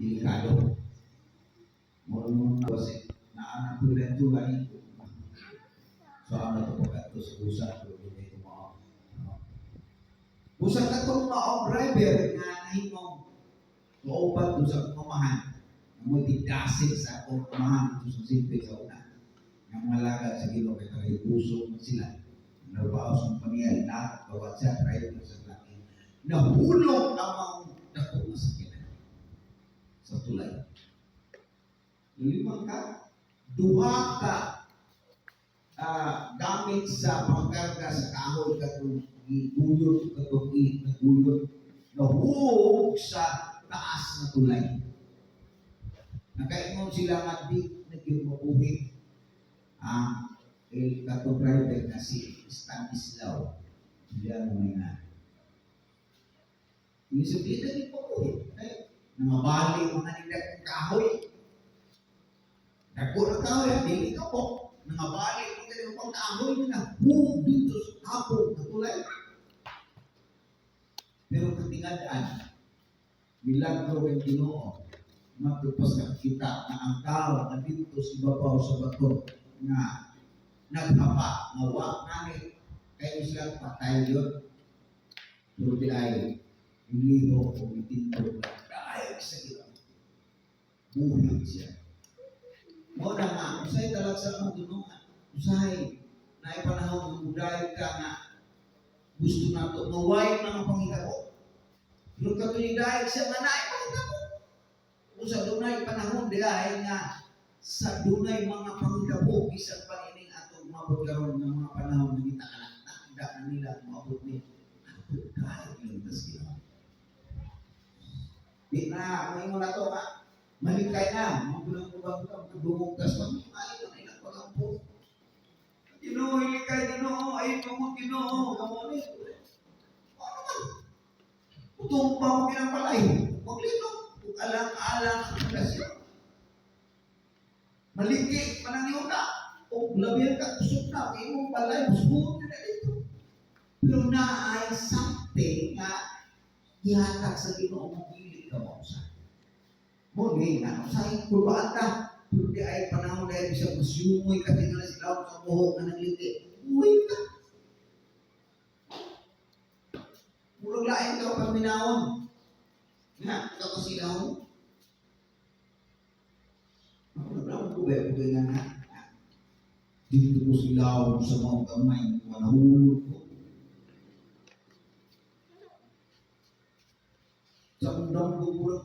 delikado. Mo kasi naanak ko lang tulay. So ano to pagkat to sa usan ko dito mo. Usan ka tong maong driver nga nahimong kaupat do sa pamahan. Mo tigdasig sa akong pamahan ito sa simple sa una. Ang malagad sa Ginoo kay kay puso sila. Nabaos ng paniyal na bawat sa driver sa laki. Nahulog ang dako na sakyanan sa tulay. Limang ka, duha ka gamit sa pangkarga sa kahoy katong giguyod katong naguyod nahulog sa taas na tulay. Nakaingon sila nga di nagkimubuhin ang katong driver na si Stanislaw. Sila mo nga. Yung sabihin na nagkimubuhin. Namabali mga nilag ng kahoy. Nagko na kahoy, dili ka po. Namabali mga nilag ng kahoy na boom dito sa hapon na tulay. Pero katingadaan, milagro ng Ginoo, matupos na kita na ang tao na dito sa babaw sa bato na naghapa, mawak namin kayo silang patay yun. Pero di ay lihok o itintog na dahil sa iyo. Buhay siya. Muna nga, usay talag sa mga tunungan. Usay, na ipanahon ng budaya ka na gusto na ito, maway mga pangitabo. Pero katuloy dahil siya nga na ipangitabo. Kung sa dunay panahon dahil nga sa dunay mga pangitabo, isang panining atong mabot karon ng mga panahon na kita anak na na nila mabot ni atong dahil yung tasgira. Di na, may mo na ito ha, malikay na, magulang-gulang ka, magdumugtas pa, ay, ito na ilang pagampo. Ginoo, ilikay, Ginoo, ay, kamot, Ginoo, kamot, ano man? Utong pa mo kinapalay, maglino, kung alang-alang ang relasyon. Maliki, manangyuta, o labihan ka, kusok na, kaya mong palay, busuhot na dito. Pero na ay something na ihatag sa Ginoo mong ilig ka mo sa. Muli na, sa kulbaan ka, pero di ay panahon dahil siya masyumoy ka, tingnan sila sa buhok na nagliti. Uwi ka. Murag lain ka pag minaon. Nga, kakasilaw. Ako naglaman ko ba, kung nga dito ko silaw sa mga kamay, manahulog ko. Sa undang ko,